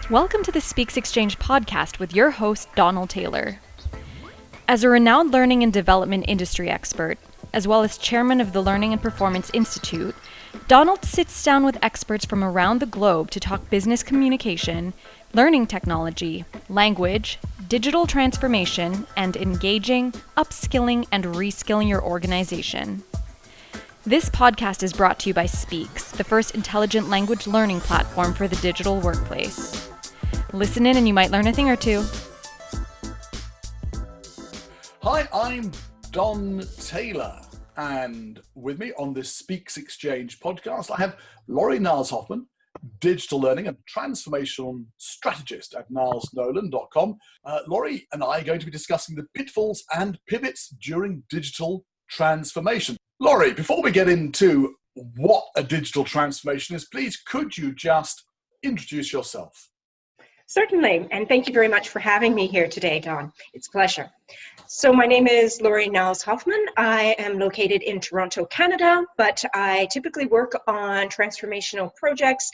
Welcome to the Speexx Exchange podcast with your host, Donald Taylor. As a renowned learning and development industry expert, as well as chairman of the Learning and Performance Institute, Donald sits down with experts from around the globe to talk business communication, learning technology, language, digital transformation, and engaging, upskilling, and reskilling your organization. This podcast is brought to you by Speexx, the first intelligent language learning platform for the digital workplace. Listen in and you might learn a thing or two. Hi, I'm Don Taylor, and with me on this Speexx Exchange podcast, I have Niles Hoffman, Digital Learning and Transformation Strategist at nilesnolan.com. Laurie and I are going to be discussing the pitfalls and pivots during digital transformation. Laurie, before we get into what a digital transformation is, please could you just introduce yourself? Certainly, and thank you very much for having me here today, Don. It's a pleasure. So my name is Niles Hoffman. I am located in Toronto, Canada, but I typically work on transformational projects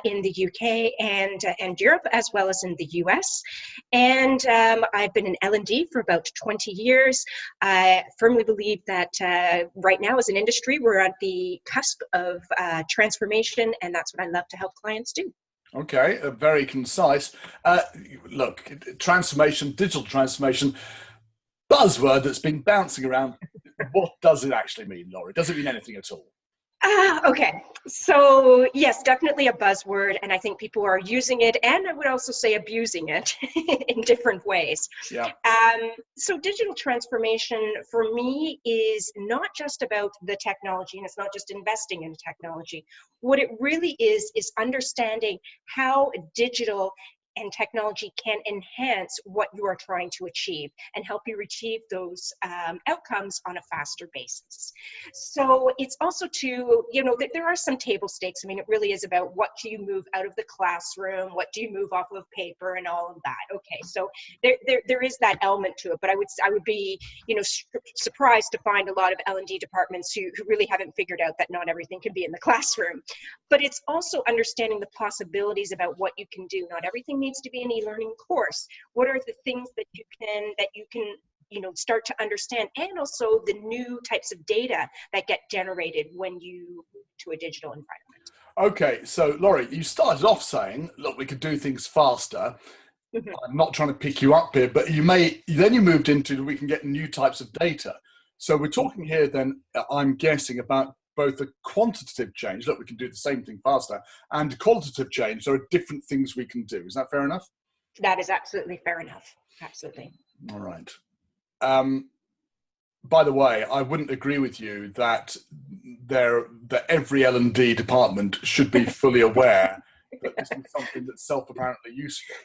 in the UK and Europe, as well as in the US. And I've been in L&D for about 20 years. I firmly believe that right now as an industry, we're at the cusp of transformation, and that's what I love to help clients do. Okay, very concise. Look, transformation, digital transformation, buzzword that's been bouncing around. What does it actually mean, Laurie? Does it mean anything at all? Okay, so yes, definitely a buzzword, and I think people are using it, and I would also say abusing it in different ways. Yeah. So digital transformation for me is not just about the technology, and it's not just investing in technology. What it really is understanding how digital and technology can enhance what you are trying to achieve and help you achieve those outcomes on a faster basis. So it's also to, there are some table stakes. I mean, it really is about what do you move out of the classroom, what do you move off of paper and all of that. Okay, so there is that element to it, but I would be, surprised to find a lot of L&D departments who really haven't figured out that not everything can be in the classroom. But it's also understanding the possibilities about what you can do. Not everything needs to be an e-learning course. What are the things that you can start to understand, and also the new types of data that get generated when you move to a digital environment. Okay, so Laurie, you started off saying, look, we could do things faster. Mm-hmm. I'm not trying to pick you up here, but then you moved into we can get new types of data. So we're talking here then, I'm guessing, about both a quantitative change, look, we can do the same thing faster, and qualitative change. There are different things we can do. Is that fair enough? That is absolutely fair enough. Absolutely. All right. By the way, I wouldn't agree with you that every L&D department should be fully aware that this is something that's self-apparently useful.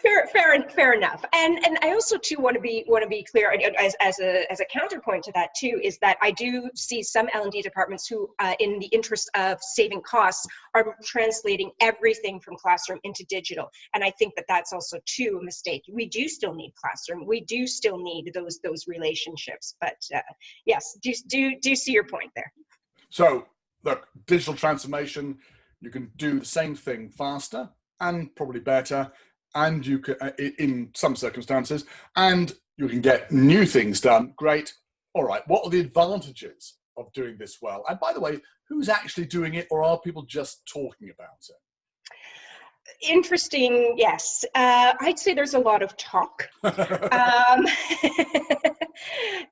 Fair enough. And I also too want to be clear as a counterpoint to that too, is that I do see some L&D departments who, in the interest of saving costs, are translating everything from classroom into digital. And I think that that's also too a mistake. We do still need classroom. We do still need those relationships. But yes, do see your point there. So look, digital transformation, you can do the same thing faster and probably better. And you can, in some circumstances, and you can get new things done. Great. All right. What are the advantages of doing this well? And by the way, who's actually doing it, or are people just talking about it? Interesting. Yes. I'd say there's a lot of talk.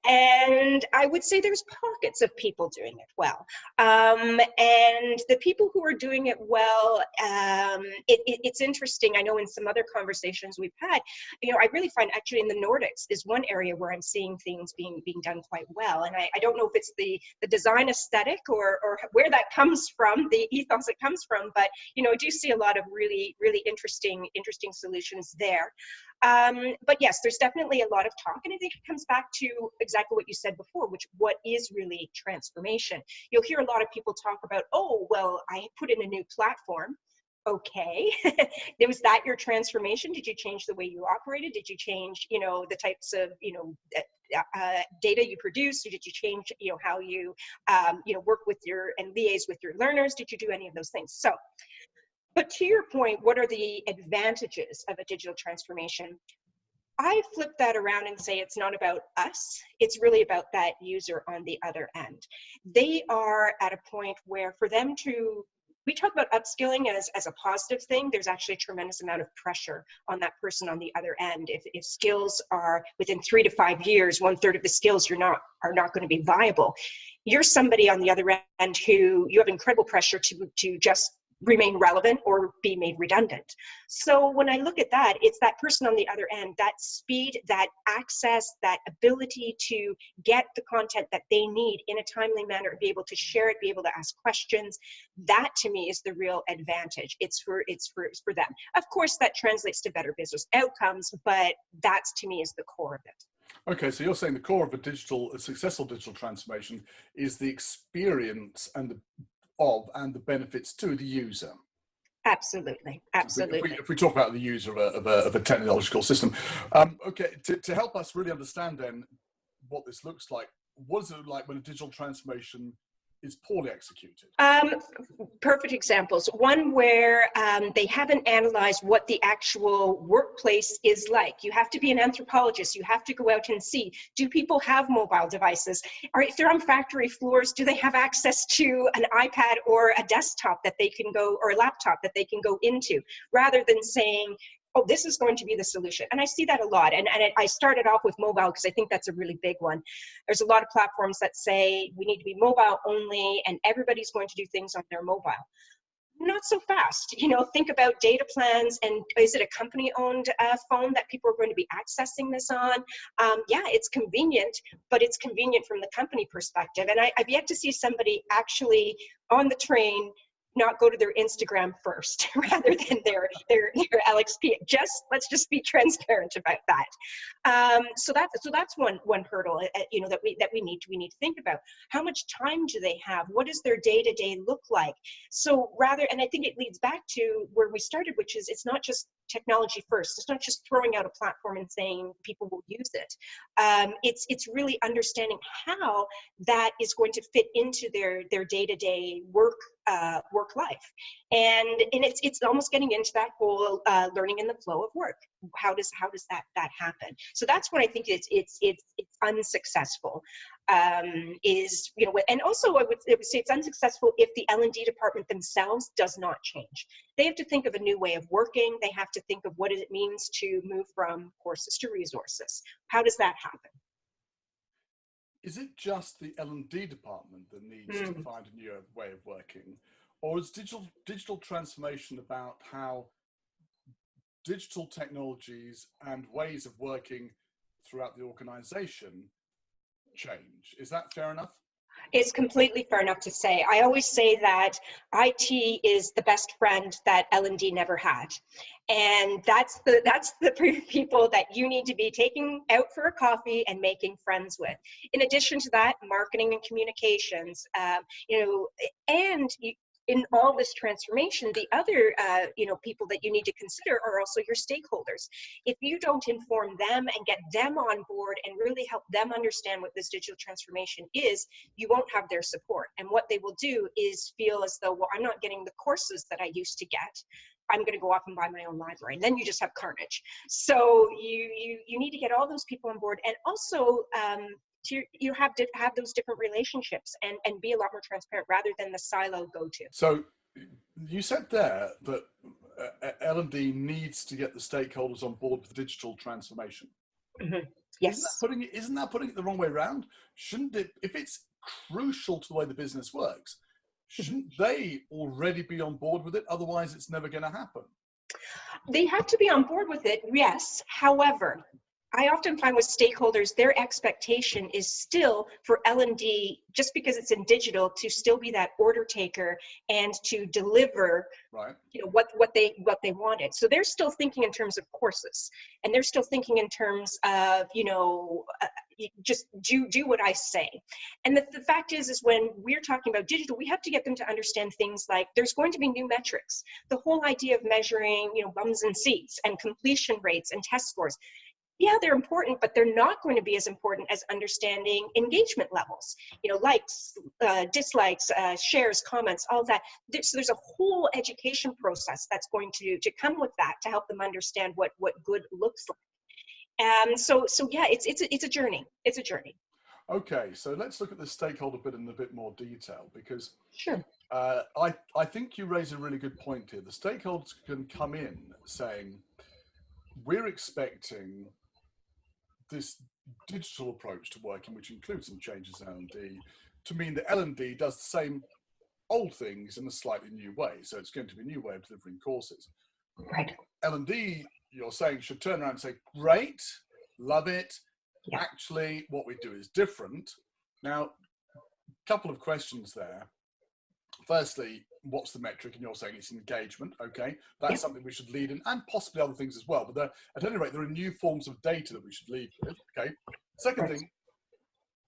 And I would say there's pockets of people doing it well. And the people who are doing it well, it's interesting. I know in some other conversations we've had, I really find actually in the Nordics is one area where I'm seeing things being done quite well. And I don't know if it's the design aesthetic or where that comes from, the ethos it comes from, but, I do see a lot of really interesting solutions there. But yes, there's definitely a lot of talk, and I think it comes back to exactly what you said before, what is really transformation. You'll hear a lot of people talk about, oh, well, I put in a new platform. Okay, was that your transformation? Did you change the way you operated? Did you change, the types of, data you produce? Did you change, how you, work with and liaise with your learners? Did you do any of those things? So But to your point, what are the advantages of a digital transformation? I flip that around and say it's not about us. It's really about that user on the other end. They are at a point where for them to, we talk about upskilling as a positive thing. There's actually a tremendous amount of pressure on that person on the other end. If skills are within 3 to 5 years, 1/3 of the skills are not going to be viable. You're somebody on the other end who you have incredible pressure to just remain relevant or be made redundant. So when I look at that, it's that person on the other end, that speed, that access, that ability to get the content that they need in a timely manner, be able to share it, be able to ask questions. That to me is the real advantage. It's for them. Of course, that translates to better business outcomes, but that's to me is the core of it. Okay, so you're saying the core of a successful digital transformation is the experience and the benefits to the user. Absolutely, absolutely. If we talk about the user of a technological system, okay, to help us really understand then what this looks like, what is it like when a digital transformation is poorly executed? Perfect examples. One where they haven't analyzed what the actual workplace is like. You have to be an anthropologist. You have to go out and see, do people have mobile devices? If they're on factory floors, do they have access to an iPad or a desktop that they can go, or a laptop that they can go into, rather than saying, oh, this is going to be the solution. And I see that a lot. And I started off with mobile because I think that's a really big one. There's a lot of platforms that say we need to be mobile only and everybody's going to do things on their mobile. Not so fast. Think about data plans, and is it a company-owned phone that people are going to be accessing this on? Yeah, it's convenient, but it's convenient from the company perspective. And I've yet to see somebody actually on the train not go to their Instagram first rather than their LXP. Let's just be transparent about that. So that's one hurdle that we need to think about. How much time do they have? What does their day-to-day look like? So and I think it leads back to where we started, which is it's not just technology first. It's not just throwing out a platform and saying people will use it. It's really understanding how that is going to fit into their day-to-day work life, and it's almost getting into that whole learning in the flow of work. How does that happen? So that's when I think it's unsuccessful. And also I would say it's unsuccessful if the L&D department themselves does not change. They have to think of a new way of working. They have to think of what it means to move from courses to resources. How does that happen? Is it just the L&D department that needs to find a new way of working? Or is digital transformation about how digital technologies and ways of working throughout the organization change? Is that fair enough? It's completely fair enough to say. I always say that IT is the best friend that L&D never had. And that's the people that you need to be taking out for a coffee and making friends with. In addition to that, marketing and communications, in all this transformation, the other people that you need to consider are also your stakeholders. If you don't inform them and get them on board and really help them understand what this digital transformation is, you won't have their support. And what they will do is feel as though, well, I'm not getting the courses that I used to get. I'm going to go off and buy my own library. And then you just have carnage. So you need to get all those people on board, and also you have to have those different relationships and be a lot more transparent rather than the silo go-to. So you said there that L&D needs to get the stakeholders on board with digital transformation. Mm-hmm. Yes. Isn't that putting it the wrong way around? Shouldn't it, if it's crucial to the way the business works, shouldn't they already be on board with it? Otherwise, it's never going to happen. They have to be on board with it, yes. However, I often find with stakeholders, their expectation is still for L&D, just because it's in digital, to still be that order taker and to deliver what they wanted. So they're still thinking in terms of courses, and they're still thinking in terms of just do what I say. And the fact is when we're talking about digital, we have to get them to understand things like there's going to be new metrics. The whole idea of measuring bums and seats and completion rates and test scores. yeah, they're important, but they're not going to be as important as understanding engagement levels, likes, dislikes, shares, comments, all that. So there's a whole education process that's going to come with that to help them understand what good looks like. So yeah, it's a journey. It's a journey. Okay, so let's look at the stakeholder bit in a bit more detail, because Sure. I think you raise a really good point here. The stakeholders can come in saying, we're expecting this digital approach to working, which includes some changes in L&D, to mean that L&D does the same old things in a slightly new way. So it's going to be a new way of delivering courses. Right. L&D, you're saying, should turn around and say, great, love it. Yeah. Actually, what we do is different. Now, a couple of questions there. Firstly, what's the metric? And you're saying it's engagement. Okay, that's something we should lead in, and possibly other things as well. But at any rate, there are new forms of data that we should lead with. Okay. Second thing,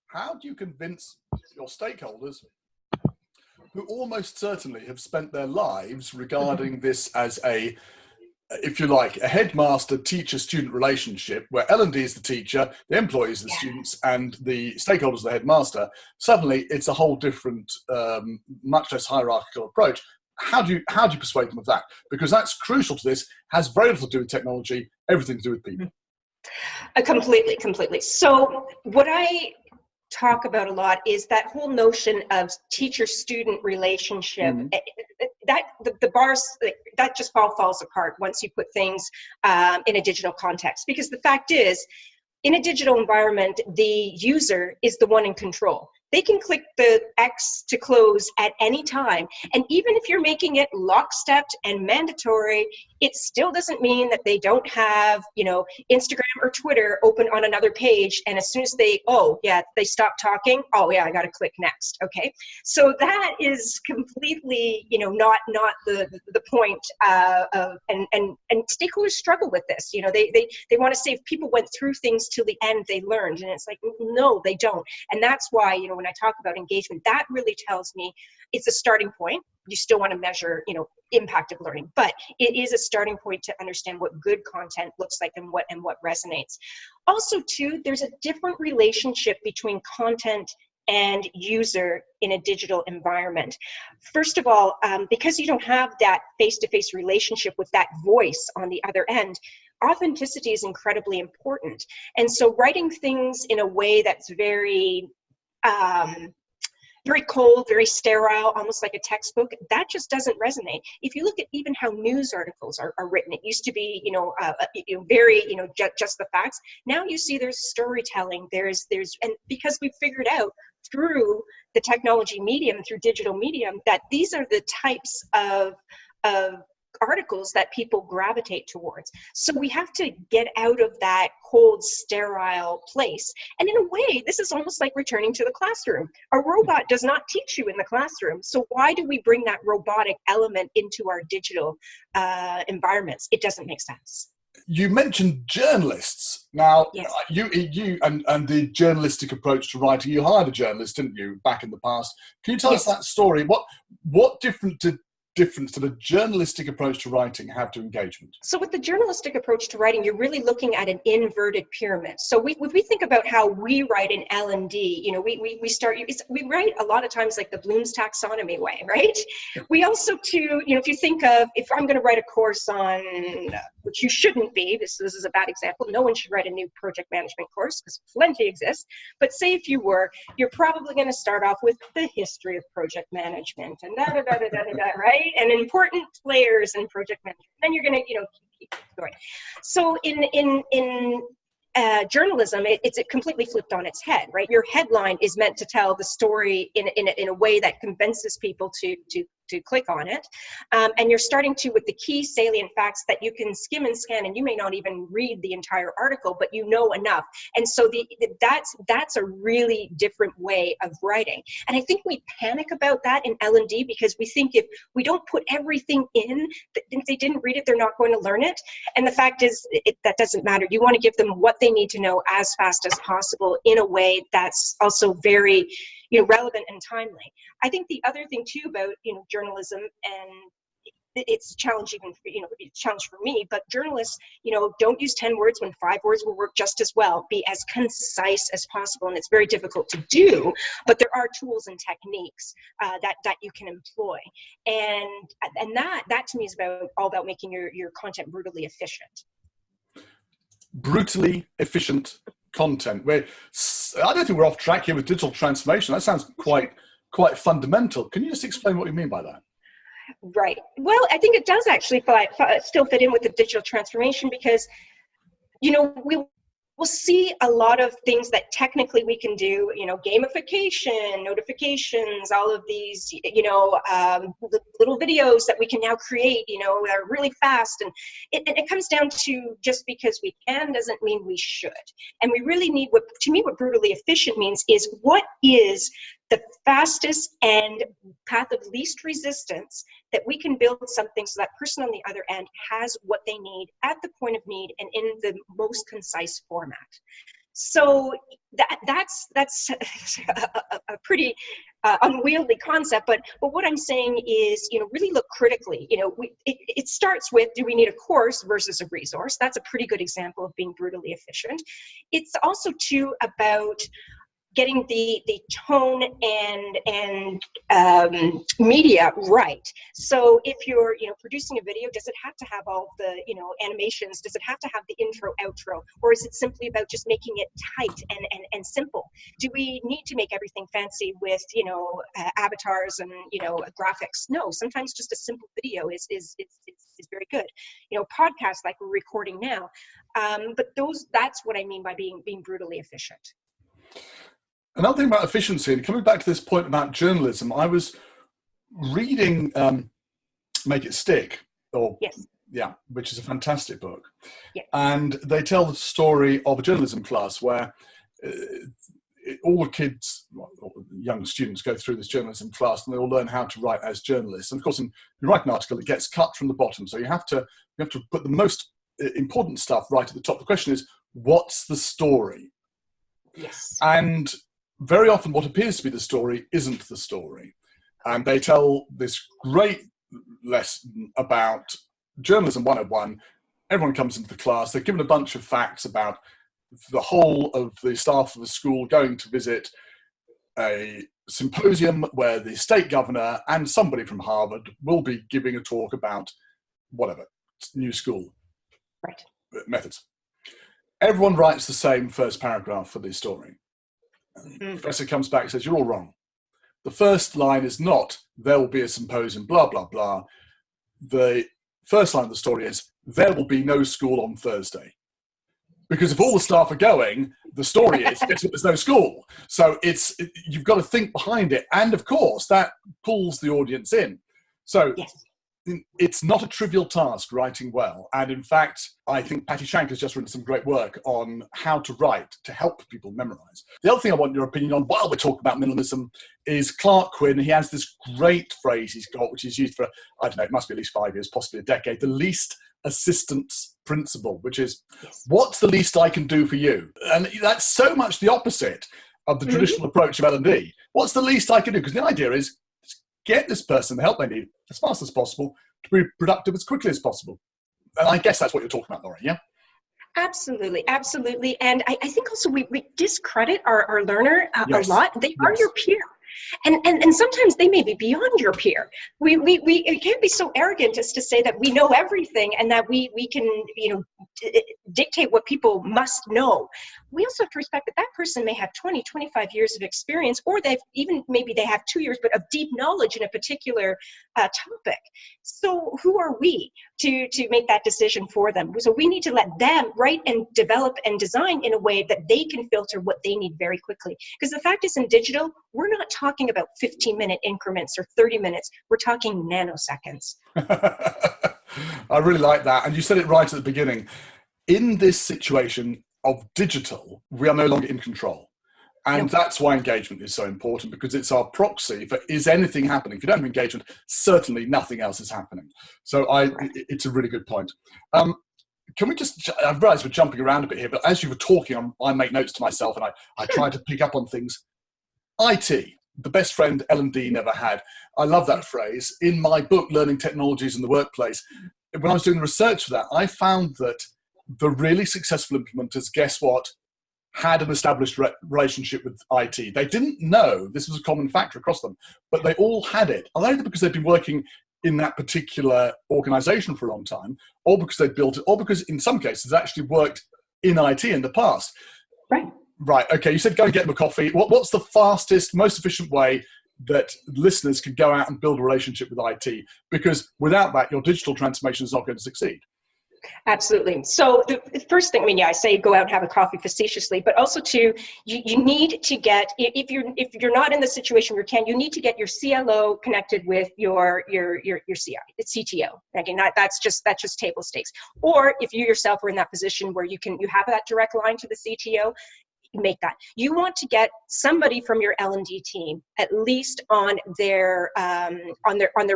how do you convince your stakeholders, who almost certainly have spent their lives regarding this as a, if you like, a headmaster teacher-student relationship where L&D is the teacher, the employees are the students, and the stakeholders are the headmaster. Suddenly it's a whole different, much less hierarchical approach. How do you persuade them of that? Because that's crucial to this, has very little to do with technology, everything to do with people. Completely. So what I talk about a lot is that whole notion of teacher-student relationship. That the bars, that just falls apart once you put things in a digital context, because the fact is, in a digital environment, the user is the one in control. They can click the X to close at any time. And even if you're making it lockstep and mandatory, it still doesn't mean that they don't have, Instagram or Twitter open on another page. And as soon as they stop talking, I got to click next. Okay. So that is completely, not the point and stakeholders struggle with this. They want to say if people went through things till the end, they learned. And it's like, no, they don't. And that's why, when I talk about engagement, that really tells me it's a starting point. You still want to measure, impact of learning, but it is a starting point to understand what good content looks like and what resonates. Also, too, there's a different relationship between content and user in a digital environment. First of all, because you don't have that face-to-face relationship with that voice on the other end, authenticity is incredibly important. And so writing things in a way that's very cold, very sterile, almost like a textbook, that just doesn't resonate. If you look at even how news articles are written, it used to be, very, just the facts. Now you see there's storytelling, and because we've figured out through the technology medium, through digital medium, that these are the types of articles that people gravitate towards. So we have to get out of that cold, sterile place. And in a way, this is almost like returning to the classroom. A robot does not teach you in the classroom. So why do we bring that robotic element into our digital environments? It doesn't make sense. You mentioned journalists. Now, yes. you and the journalistic approach to writing, you hired a journalist, didn't you, back in the past? Can you tell us that story? What difference to the journalistic approach to writing have to engagement? So with the journalistic approach to writing, you're really looking at an inverted pyramid. So if we think about how we write in L&D, we write a lot of times like the Bloom's taxonomy way, right? We also too, if you think of, if I'm going to write a course on, which you shouldn't be, this is a bad example, no one should write a new project management course because plenty exists, but say if you were, you're probably going to start off with the history of project management and right? And important players in project management. Then you're going to, keep going. So in journalism, it's completely flipped on its head, right? Your headline is meant to tell the story in a way that convinces people to click on it. And you're starting with the key salient facts that you can skim and scan, and you may not even read the entire article, but you know enough. And so that's a really different way of writing. And I think we panic about that in L&D because we think if we don't put everything in, if they didn't read it, they're not going to learn it. And the fact is, that doesn't matter. You want to give them what they need to know as fast as possible in a way that's also very relevant and timely. I think the other thing too about journalism, and it's a challenge even for, it's a challenge for me, but journalists, don't use 10 words when 5 words will work just as well. Be as concise as possible. And it's very difficult to do, but there are tools and techniques that you can employ. And that to me is all about making your content brutally efficient. Brutally efficient content. I don't think we're off track here with digital transformation. That sounds quite fundamental. Can you just explain what you mean by that? Right. Well, I think it does actually still fit in with the digital transformation, because, we'll see a lot of things that technically we can do, gamification, notifications, all of these, little videos that we can now create, that are really fast. And it comes down to, just because we can doesn't mean we should. And we really need, what brutally efficient means is, what is the fastest and path of least resistance that we can build something so that person on the other end has what they need at the point of need and in the most concise format. So that's a pretty unwieldy concept, but what I'm saying is, really look critically. It starts with, do we need a course versus a resource? That's a pretty good example of being brutally efficient. It's also too about getting the tone and media right. So if you're producing a video, does it have to have all the animations? Does it have to have the intro, outro, or is it simply about just making it tight and simple? Do we need to make everything fancy with avatars and graphics? No, sometimes just a simple video is very good. Podcasts like we're recording now, but that's what I mean by being brutally efficient. Another thing about efficiency, and coming back to this point about journalism, I was reading Make It Stick, which is a fantastic book. Yes. And they tell the story of a journalism class where all the kids, young students, go through this journalism class and they all learn how to write as journalists. And of course, when you write an article, it gets cut from the bottom. So you have to put the most important stuff right at the top. The question is, what's the story? Yes. And very often what appears to be the story isn't the story. And they tell this great lesson about journalism 101. Everyone comes into the class. They're given a bunch of facts about the whole of the staff of the school going to visit a symposium where the state governor and somebody from Harvard will be giving a talk about whatever, new school methods. Everyone writes the same first paragraph for the story. The professor comes back and says, you're all wrong. The first line is not, there will be a symposium, blah, blah, blah. The first line of the story is, there will be no school on Thursday. Because if all the staff are going, the story is, there's no school. So you've got to think behind it. And of course, that pulls the audience in. So yes. It's not a trivial task writing well. And in fact, I think Patty Shank has just written some great work on how to write to help people memorize. The other thing I want your opinion on while we're talking about minimalism is Clark Quinn. He has this great phrase he's got, which is used for, I don't know, it must be at least 5 years, possibly a decade, the least assistance principle, which is, what's the least I can do for you? And that's so much the opposite of the traditional approach of L&D. What's the least I can do? Because the idea is, get this person the help they need as fast as possible to be productive as quickly as possible. And I guess that's what you're talking about, Laurie, yeah? Absolutely, absolutely. And I think also we discredit our learner a lot. They are your peer. And sometimes they may be beyond your peer. We can't be so arrogant as to say that we know everything and that we can, dictate what people must know. We also have to respect that person may have 20, 25 years of experience, or maybe they have 2 years, but of deep knowledge in a particular topic. So who are we to make that decision for them? So we need to let them write and develop and design in a way that they can filter what they need very quickly. Because the fact is, in digital, we're not talking about 15-minute increments or 30 minutes. We're talking nanoseconds. I really like that. And you said it right at the beginning. In this situation of digital, we are no longer in control. And that's why engagement is so important, because it's our proxy for, is anything happening? If you don't have engagement, certainly nothing else is happening. So it's a really good point. Can we just, I realize we're jumping around a bit here, but as you were talking, I make notes to myself and I try to pick up on things. IT, the best friend L&D never had. I love that phrase. In my book, Learning Technologies in the Workplace, when I was doing the research for that, I found that the really successful implementers, guess what, had an established relationship with IT. They didn't know this was a common factor across them, but they all had it, either because they'd been working in that particular organization for a long time, or because they built it, or because in some cases actually worked in IT in the past. Right. Right. Okay. You said go and get them a coffee. What's the fastest, most efficient way that listeners can go out and build a relationship with IT? Because without that, your digital transformation is not going to succeed. Absolutely. So the first thing, I mean, yeah, I say go out and have a coffee facetiously, but also too, you need to get, if you're not in the situation where you need to get your CLO connected with your CI, CTO. Again, that's just table stakes. Or if you yourself are in that position where you have that direct line to the CTO, make that. You want to get somebody from your L&D team at least on their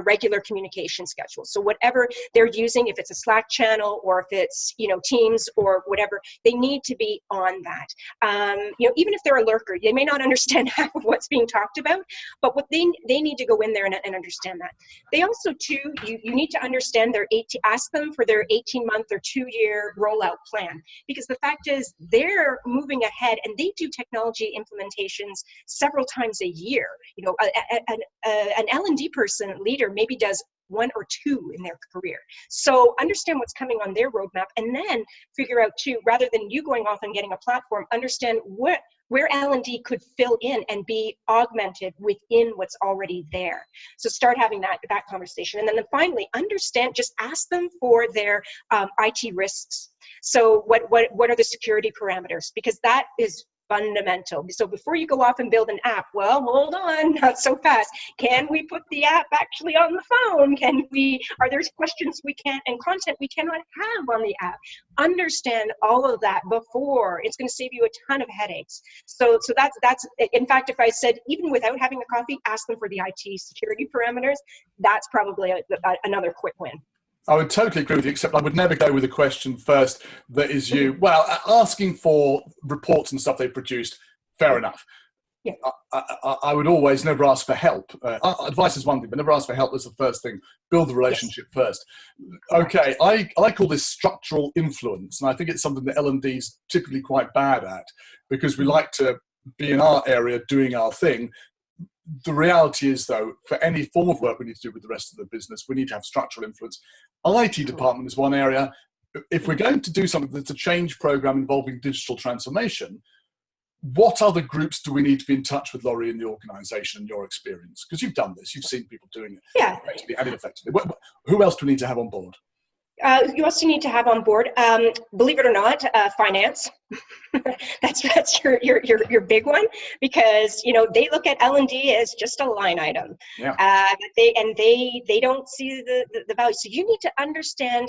regular communication schedule. So whatever they're using, if it's a Slack channel or if it's Teams or whatever, they need to be on that. Even if they're a lurker, they may not understand half of what's being talked about, but what they need to go in there and understand that. They also too, you need to understand ask them for their 18-month or 2-year rollout plan, because the fact is they're moving ahead and they do technology implementations several times a year. An L&D leader maybe does 1 or 2 in their career. So understand what's coming on their roadmap, and then figure out too, rather than you going off and getting a platform, understand where L&D could fill in and be augmented within what's already there. So start having that conversation. And then finally, just ask them for their IT risks. So what are the security parameters? Because that is fundamental. So before you go off and build an app, well, hold on, not so fast. Can we put the app actually on the phone? Are there questions we can't and content we cannot have on the app? Understand all of that before. It's going to save you a ton of headaches. So that's in fact, if I said even without having a coffee, ask them for the IT security parameters, that's probably another quick win. I would totally agree with you, except I would never go with a question first that is asking for reports and stuff they produced, fair enough. Yeah. I would always never ask for help. Advice is one thing, but never ask for help is the first thing. Build the relationship first. Okay, I call this structural influence, and I think it's something that L&D is typically quite bad at, because we like to be in our area doing our thing. The reality is, though, for any form of work we need to do with the rest of the business, we need to have structural influence. IT department is one area. If we're going to do something that's a change program involving digital transformation, what other groups do we need to be in touch with, Laurie, in the organization, in your experience? Because you've done this, you've seen people doing it effectively and ineffectively. Who else do we need to have on board? You also need to have on board, believe it or not, finance. that's your big one, because they look at L&D as just a line item. Yeah. They don't see the value. So you need to understand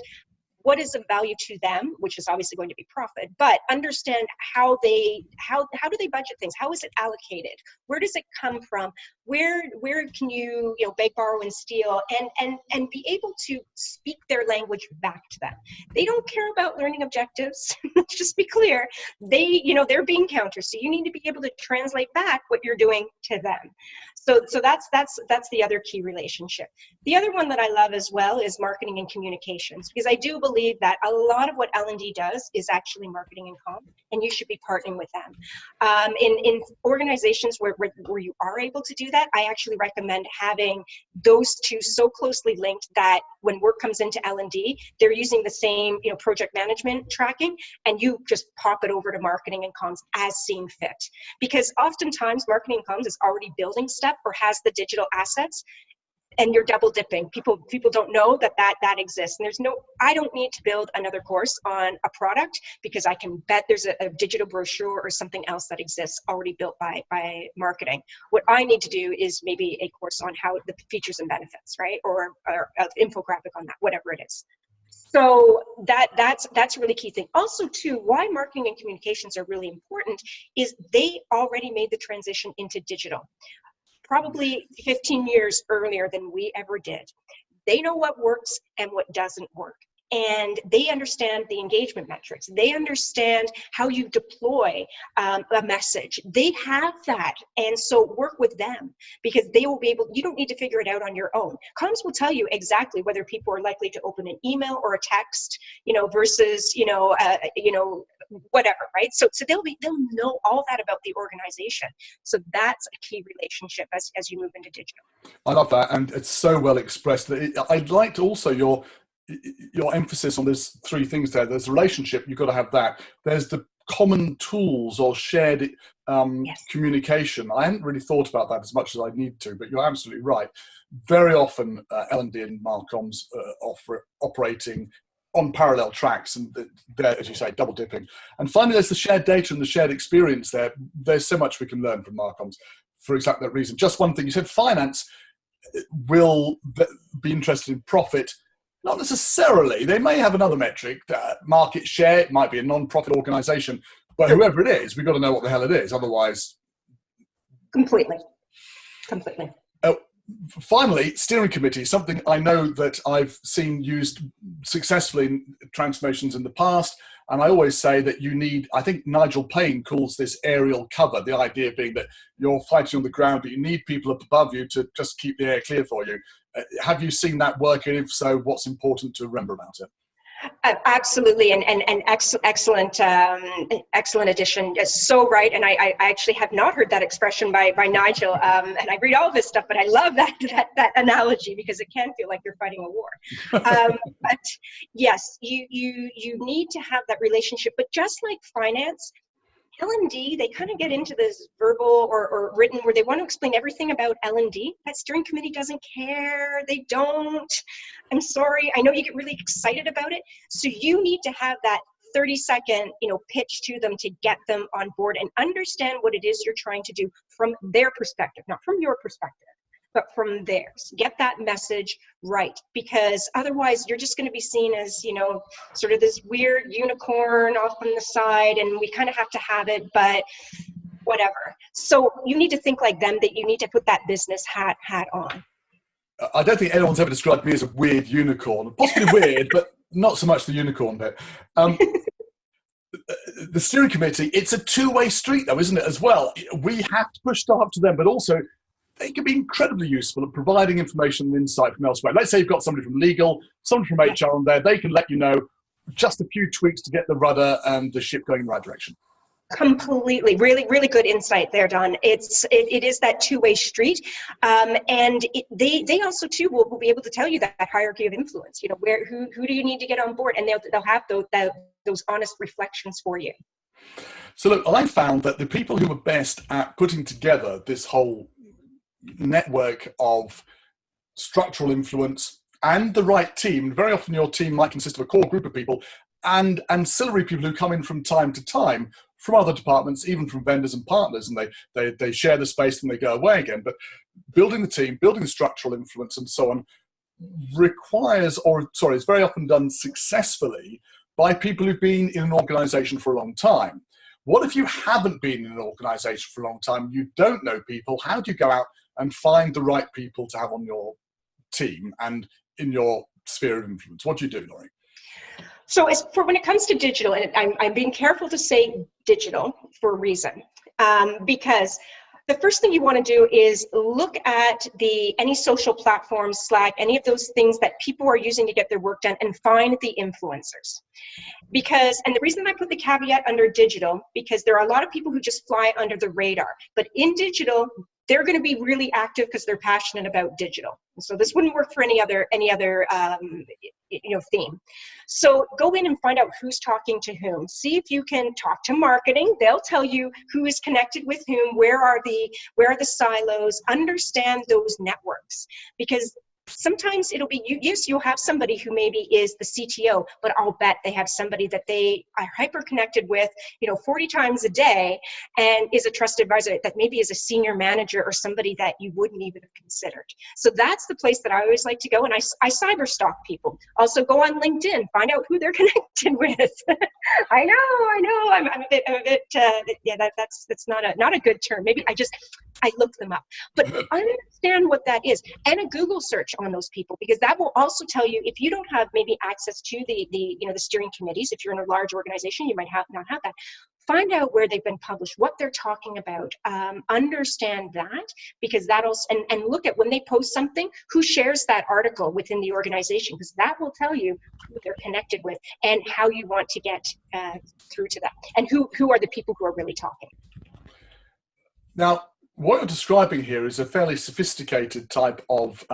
what is of value to them, which is obviously going to be profit, but understand how do they budget things? How is it allocated? Where does it come from? Where can you beg, borrow, and steal, and be able to speak their language back to them? They don't care about learning objectives. Let's just be clear. They're being counter, so you need to be able to translate back what you're doing to them. So that's the other key relationship. The other one that I love as well is marketing and communications, because I do believe that a lot of what L&D does is actually marketing and comm, and you should be partnering with them. In organizations where you are able to do that, I actually recommend having those two so closely linked that when work comes into L&D, they're using the same project management tracking, and you just pop it over to marketing and comms as seen fit. Because oftentimes marketing and comms is already building stuff or has the digital assets, and you're double dipping. People don't know that exists. And I don't need to build another course on a product, because I can bet there's a digital brochure or something else that exists already built by marketing. What I need to do is maybe a course on how the features and benefits, right? Or an infographic on that, whatever it is. So that's a really key thing. Also too, why marketing and communications are really important is they already made the transition into digital, probably 15 years earlier than we ever did. They know what works and what doesn't work. and they understand the engagement metrics. They understand how you deploy a message. They have that. And so work with them, because they will be able, you don't need to figure it out on your own. Comms will tell you exactly whether people are likely to open an email or a text, versus, whatever, right? So they'll know all that about the organization. So that's a key relationship as you move into digital. I love that, and it's so well expressed. I'd like to also your emphasis on those three things there. There's relationship, you've got to have that. There's the common tools or shared Yes. communication. I hadn't really thought about that as much as I need to, but you're absolutely right. Very often L&D and Marcoms operating on parallel tracks, and they're, as you say, double dipping. And finally, there's the shared data and the shared experience there. There's so much we can learn from Marcoms for exactly that reason. Just one thing, you said finance will be interested in profit. Not necessarily. They may have another metric, market share. It might be a non-profit organization, but whoever it is, we've got to know what the hell it is. Otherwise. Completely. Finally, steering committee, something I know that I've seen used successfully in transformations in the past. And I always say that you need, I think Nigel Payne calls this aerial cover, the idea being that you're fighting on the ground, but you need people up above you to just keep the air clear for you. Have you seen that work? And if so, what's important to remember about it? Absolutely, and excellent addition. So right, and I actually have not heard that expression by Nigel, and I read all of his stuff, but I love that analogy, because it can feel like you're fighting a war. But yes, you need to have that relationship. But just like finance, L&D, they kind of get into this verbal or written where they want to explain everything about L&D. That steering committee doesn't care. They don't. I'm sorry. I know you get really excited about it. So you need to have that 30-second, pitch to them to get them on board and understand what it is you're trying to do from their perspective, not from your perspective, but from theirs. Get that message right, because otherwise you're just going to be seen as, sort of this weird unicorn off on the side, and we kind of have to have it, but whatever. So you need to think like them, that you need to put that business hat on. I don't think anyone's ever described me as a weird unicorn. Possibly weird, but not so much the unicorn bit. The steering committee, it's a two-way street though, isn't it, as well? We have to push stuff up to them, but also they can be incredibly useful at providing information and insight from elsewhere. Let's say you've got somebody from legal, somebody from HR on there. They can let you know just a few tweaks to get the rudder and the ship going in the right direction. Completely. Really, really good insight there, Don. It is that two-way street. And they also too will be able to tell you that hierarchy of influence, who do you need to get on board, and they'll have those honest reflections for you. So look, I found that the people who were best at putting together this whole network of structural influence and the right team, very often your team might consist of a core group of people and ancillary people who come in from time to time from other departments, even from vendors and partners, and they share the space and they go away again. But building the team, building the structural influence and so on is very often done successfully by people who've been in an organization for a long time. What if you haven't been in an organization for a long time? You don't know people. How do you go out and find the right people to have on your team and in your sphere of influence? What do you do, Laurie? So when it comes to digital, and I'm being careful to say digital for a reason, because the first thing you want to do is look at any social platforms, Slack, any of those things that people are using to get their work done, and find the influencers. And the reason I put the caveat under digital, because there are a lot of people who just fly under the radar, but in digital, they're going to be really active because they're passionate about digital. So this wouldn't work for any other theme. So go in and find out who's talking to whom. See if you can talk to marketing. They'll tell you who is connected with whom, where are the silos. Understand those networks, because sometimes it'll be, yes, you'll have somebody who maybe is the CTO, but I'll bet they have somebody that they are hyper connected with, 40 times a day, and is a trusted advisor that maybe is a senior manager or somebody that you wouldn't even have considered. So that's the place that I always like to go. And I cyber stalk people. Also go on LinkedIn, find out who they're connected with. I know. I'm a bit, that's not a good term. Maybe I look them up, but understand what that is. And a Google search. research on those people, because that will also tell you, if you don't have maybe access to the steering committees, if you're in a large organization, you might not have that. Find out where they've been published, what they're talking about, understand that, because that'll, and look at when they post something, who shares that article within the organization, because that will tell you who they're connected with and how you want to get through to them, and who are the people who are really talking. Now, what you're describing here is a fairly sophisticated type of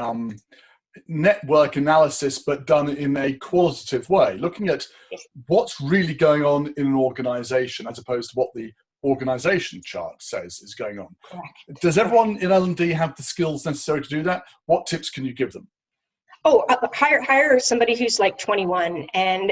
network analysis, but done in a qualitative way, looking at what's really going on in an organization as opposed to what the organization chart says is going on. Correct. Does everyone in L&D have the skills necessary to do that? What tips can you give them? Oh, hire somebody who's like 21 and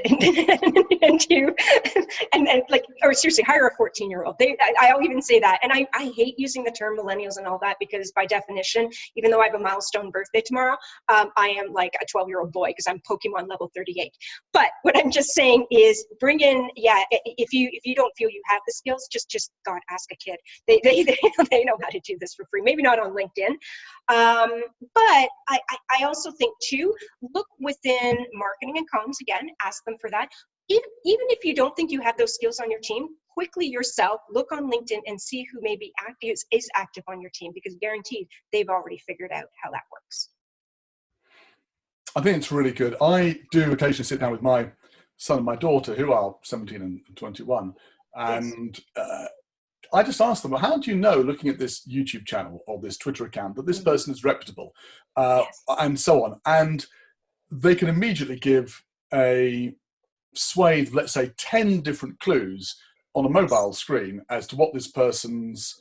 like, or seriously, hire a 14-year-old. I'll even say that. And I hate using the term millennials and all that, because by definition, even though I have a milestone birthday tomorrow, I am like a 12-year-old boy, because I'm Pokemon level 38. But what I'm just saying is, bring in, if you don't feel you have the skills, just God, ask a kid. They know how to do this for free. Maybe not on LinkedIn. But I also think too, look within marketing and comms, again, ask them for that. Even if you don't think you have those skills on your team, quickly yourself, look on LinkedIn and see who maybe is active on your team, because guaranteed they've already figured out how that works. I think it's really good. I do occasionally sit down with my son and my daughter, who are 17 and 21, and I just ask them, well, how do you know, looking at this YouTube channel or this Twitter account, that this person is reputable, and so on? And they can immediately give a swathe, let's say 10 different clues on a mobile screen as to what this person's,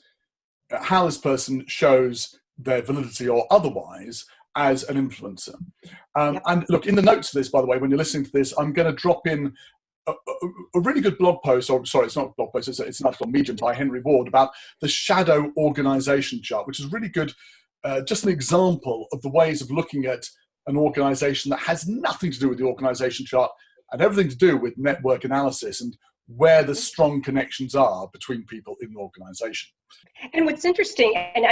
how this person shows their validity or otherwise as an influencer. And look, in the notes of this, by the way, when you're listening to this, I'm going to drop in a really good blog post, or sorry, it's not a blog post, it's an article on Medium by Henry Ward about the shadow organization chart, which is really good, just an example of the ways of looking at an organization that has nothing to do with the organization chart and everything to do with network analysis and where the strong connections are between people in an organization. And what's interesting, and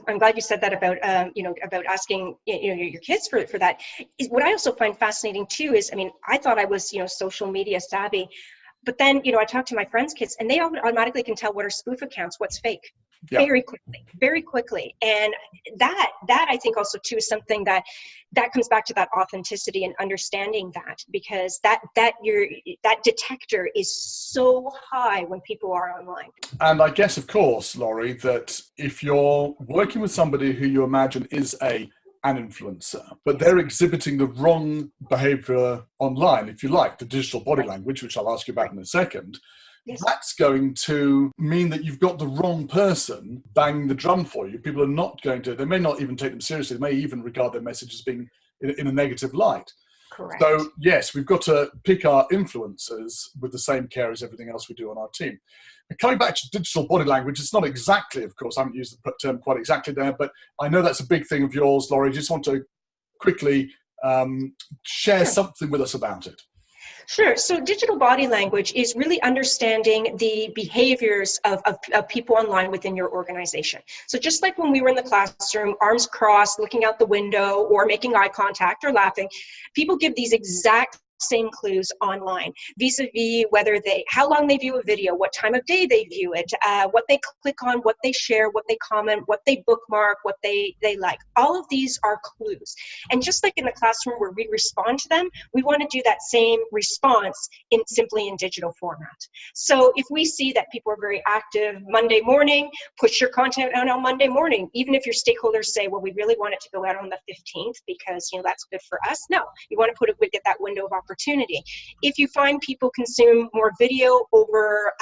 I'm glad you said that about about asking your kids for that, is what I also find fascinating too is, I mean, I thought I was social media savvy, but then I talk to my friends' kids and they automatically can tell what are spoof accounts, what's fake. Very quickly. And that I think also too is something that comes back to that authenticity and understanding that, because that detector is so high when people are online. And I guess, of course, Laurie, that if you're working with somebody who you imagine is an influencer, but they're exhibiting the wrong behavior online, if you like, the digital body language, which I'll ask you about in a second, that's going to mean that you've got the wrong person banging the drum for you. People are not going to, they may not even take them seriously. They may even regard their message as being in a negative light. Correct. So yes, we've got to pick our influencers with the same care as everything else we do on our team. And coming back to digital body language, it's not exactly, of course, I haven't used the term quite exactly there, but I know that's a big thing of yours, Laurie. Just want to quickly share something with us about it. Sure. So digital body language is really understanding the behaviors of people online within your organization. So just like when we were in the classroom, arms crossed, looking out the window, or making eye contact or laughing, people give these exact same clues online, vis-a-vis how long they view a video, what time of day they view it, what they click on, what they share, what they comment, what they bookmark, what they like. All of these are clues. And just like in the classroom where we respond to them, we want to do that same response simply in digital format. So if we see that people are very active Monday morning, push your content out on Monday morning, even if your stakeholders say, well, we really want it to go out on the 15th because that's good for us. No, you want to get that window of opportunity. If you find people consume more video over,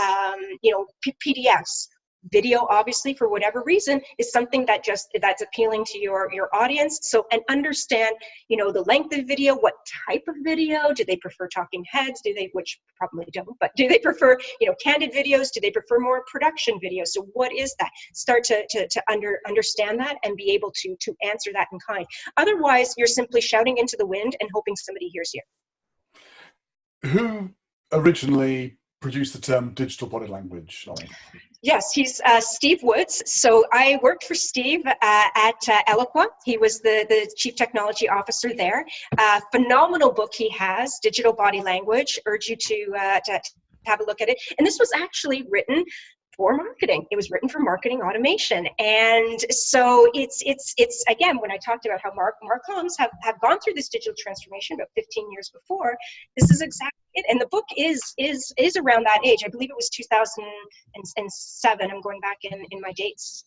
PDFs, video obviously for whatever reason is something that's appealing to your audience. So, and understand, the length of video, what type of video, do they prefer talking heads? Which probably don't, but do they prefer, candid videos? Do they prefer more production videos? So what is that? Start to understand that and be able to answer that in kind. Otherwise, you're simply shouting into the wind and hoping somebody hears you. Who originally produced the term digital body language, Laurie? Yes, he's Steve Woods. So I worked for Steve at Eloqua. He was the chief technology officer there. Phenomenal book he has, Digital Body Language. Urge you to have a look at it. And this was actually written for marketing. It was written for marketing automation. And so it's again, when I talked about how marcoms have gone through this digital transformation about 15 years before, this is exactly it. And the book is around that age. I believe it was 2007. I'm going back in my dates.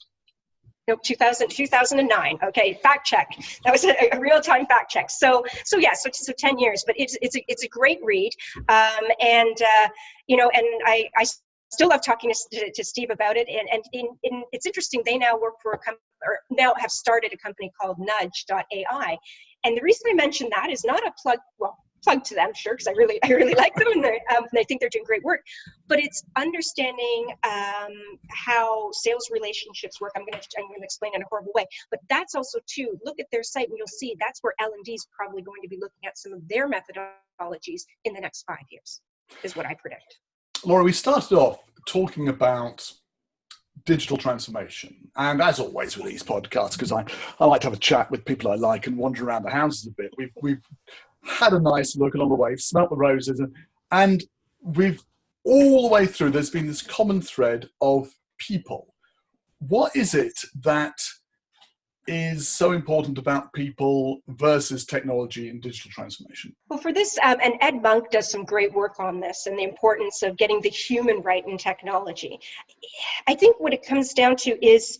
Nope, 2009. Okay, fact check. That was a real-time fact check. So 10 years, but it's a great read. And I still love talking to Steve about it. And it's interesting. They now work for a company, or now have started a company called Nudge.ai. And the reason I mention that is not a plug to them, sure, because I really like them, and I think they're doing great work. But it's understanding how sales relationships work. I'm going to explain in a horrible way, but that's also too. Look at their site, and you'll see that's where L&D is probably going to be looking at some of their methodologies in the next 5 years, is what I predict. Laura, we started off talking about digital transformation, and as always with these podcasts, because I like to have a chat with people I like and wander around the houses a bit. We've had a nice look along the way, smelt the roses, and we've all the way through, there's been this common thread of people. What is it that is so important about people versus technology and digital transformation? Well, for this, and Ed Monk does some great work on this and the importance of getting the human right in technology. I think what it comes down to is,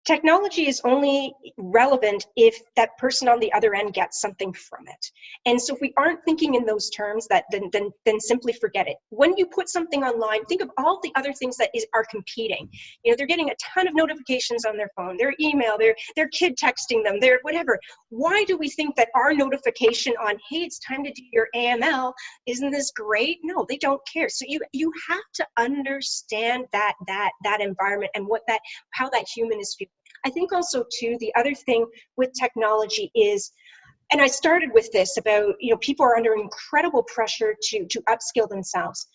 technology is only relevant if that person on the other end gets something from it. And so if we aren't thinking in those terms, then simply forget it. When you put something online, think of all the other things that are competing. They're getting a ton of notifications on their phone, their email, their kid texting them, their whatever. Why do we think that our notification on, hey, it's time to do your AML, isn't this great? No, they don't care. So you have to understand that environment and how that human is feeling. I think also too, the other thing with technology is, and I started with this about, people are under incredible pressure to upskill themselves.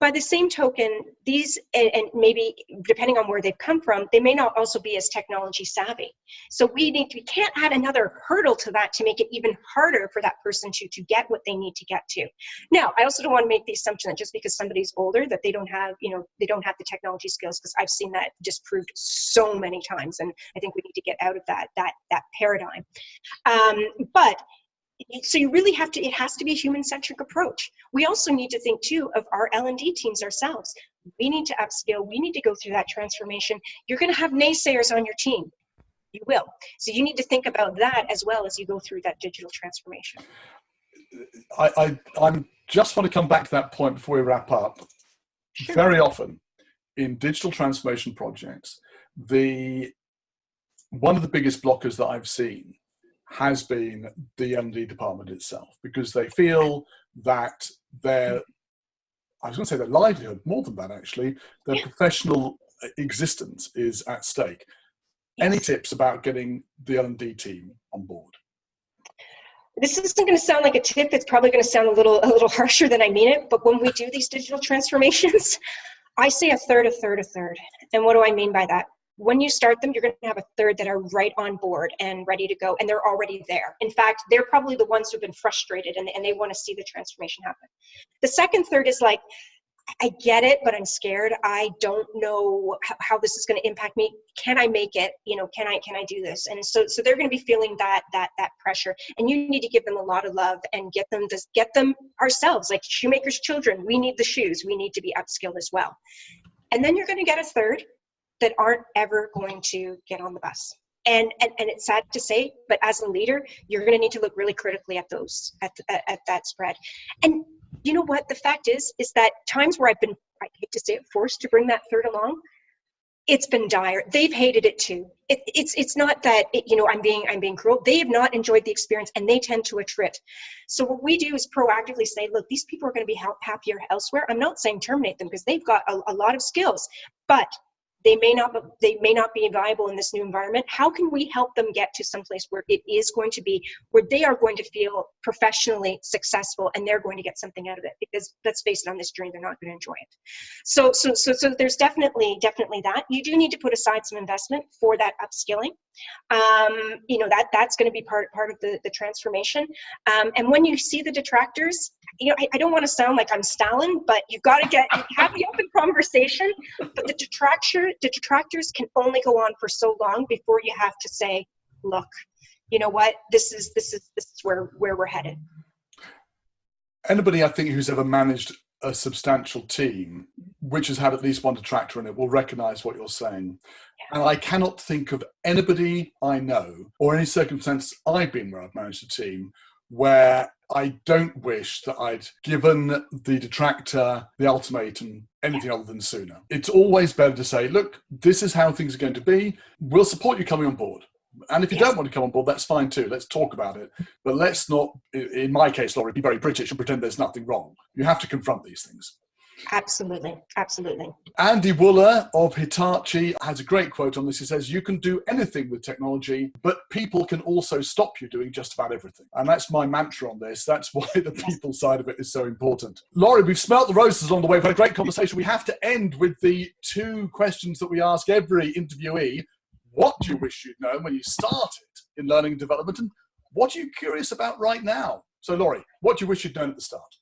By the same token, these, and maybe depending on where they've come from, they may not also be as technology savvy. So we can't add another hurdle to that to make it even harder for that person to get what they need to get to. Now, I also don't want to make the assumption that just because somebody's older that they don't have the technology skills, because I've seen that disproved so many times, and I think we need to get out of that paradigm. But so you really have to, it has to be a human-centric approach. We also need to think too of our L&D teams ourselves. We need to upskill, we need to go through that transformation. You're going to have naysayers on your team. You will. So you need to think about that as well as you go through that digital transformation. I just want to come back to that point before we wrap up. Sure. Very often in digital transformation projects, one of the biggest blockers that I've seen has been the L&D department itself, because they feel that their livelihood, more than that actually, their professional existence is at stake. Yes. Any tips about getting the L&D team on board? This isn't going to sound like a tip. It's probably going to sound a little harsher than I mean it. But when we do these digital transformations, I say a third. And what do I mean by that? When you start them, you're going to have a third that are right on board and ready to go, and they're already there. In fact, they're probably the ones who've been frustrated and they want to see the transformation happen. The second third is like, I get it, but I'm scared. I don't know how this is going to impact me. Can I make it? Can I do this? And so they're going to be feeling that pressure, and you need to give them a lot of love and get them ourselves, like shoemakers' children. We need the shoes. We need to be upskilled as well. And then you're going to get a third that aren't ever going to get on the bus. And it's sad to say, but as a leader, you're going to need to look really critically at that spread. And you know what? The fact is that times where I've been, I hate to say it, forced to bring that third along, it's been dire. They've hated it too. It's not that I'm being cruel. They have not enjoyed the experience, and they tend to attrit. So what we do is proactively say, look, these people are going to be happier elsewhere. I'm not saying terminate them, because they've got a lot of skills, but they may not be viable in this new environment. How can we help them get to someplace where it is going to be, where they are going to feel professionally successful and they're going to get something out of it? Because let's face it, on this journey, they're not going to enjoy it. So there's definitely that. You do need to put aside some investment for that upskilling. That's going to be part of the transformation. And when you see the detractors, I don't want to sound like I'm Stalin, but you've got to have the open conversation. But the detractors can only go on for so long before you have to say, look, you know what, this is where we're headed. Anybody, I think, who's ever managed a substantial team which has had at least one detractor in it will recognize what you're saying. And I cannot think of anybody I know or any circumstance I've been where I've managed a team where I don't wish that I'd given the detractor the ultimatum anything other than sooner. It's always better to say, look, this is how things are going to be. We'll support you coming on board. And if you don't want to come on board, that's fine too. Let's talk about it. But let's not, in my case, Laurie, be very British and pretend there's nothing wrong. You have to confront these things. Absolutely. Andy Wooler of Hitachi has a great quote on this. He says, you can do anything with technology, but people can also stop you doing just about everything. And that's my mantra on this. That's why the people side of it is so important. Laurie, we've smelt the roses along the way. We've had a great conversation. We have to end with the two questions that we ask every interviewee. What do you wish you'd known when you started in learning and development? And what are you curious about right now? So, Laurie, what do you wish you'd known at the start?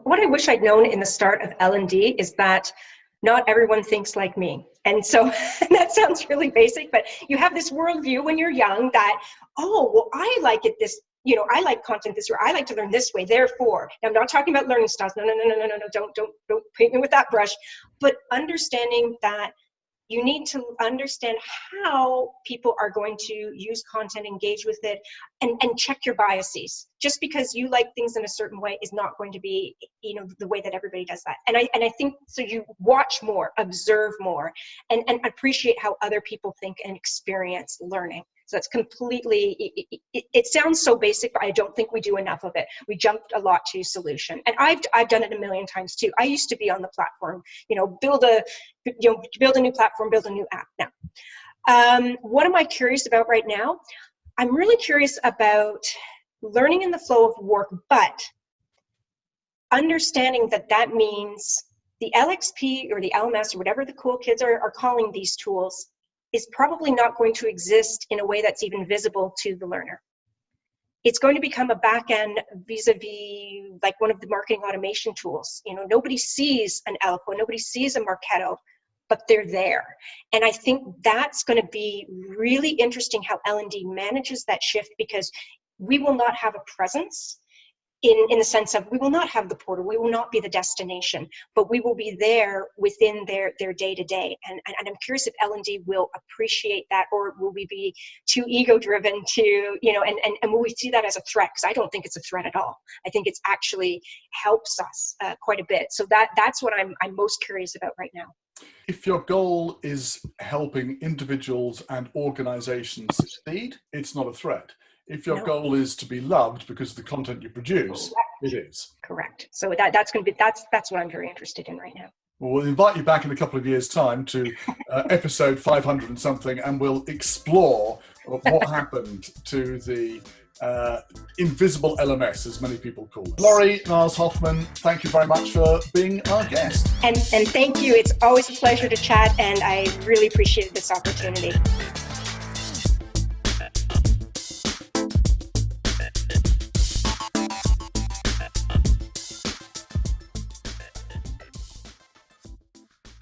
What I wish I'd known in the start of L&D is that not everyone thinks like me. And so that sounds really basic, but you have this worldview when you're young that, oh, well, I like it this, I like content this way, I like to learn this way, therefore. Now, I'm not talking about learning styles. No, don't paint me with that brush. But understanding that you need to understand how people are going to use content, engage with it, and check your biases. Just because you like things in a certain way is not going to be, the way that everybody does that. And I think, so you watch more, observe more, and appreciate how other people think and experience learning. So that's completely, it sounds so basic, but I don't think we do enough of it. We jumped a lot to solution. And I've done it a million times too. I used to be on the platform, build a new platform, build a new app. Now, what am I curious about right now? I'm really curious about learning in the flow of work, but understanding that means the LXP or the LMS or whatever the cool kids are calling these tools is probably not going to exist in a way that's even visible to the learner. It's going to become a back end vis-a-vis like one of the marketing automation tools. Nobody sees an Eloqua, nobody sees a Marketo, but they're there. And I think that's going to be really interesting how L&D manages that shift, because we will not have a presence in the sense of, we will not have the portal, we will not be the destination, but we will be there within their day-to-day. And I'm curious if L&D will appreciate that, or will we be too ego-driven to, and will we see that as a threat? Because I don't think it's a threat at all. I think it's actually helps us quite a bit. So that's what I'm most curious about right now. If your goal is helping individuals and organizations succeed, it's not a threat. If your goal is to be loved because of the content you produce, it is. Correct. So that's going to be, that's what I'm very interested in right now. Well, we'll invite you back in a couple of years' time to episode 500 and something, and we'll explore what happened to the invisible LMS, as many people call it. Laurie Niles Hoffman, thank you very much for being our guest. And thank you. It's always a pleasure to chat, and I really appreciated this opportunity.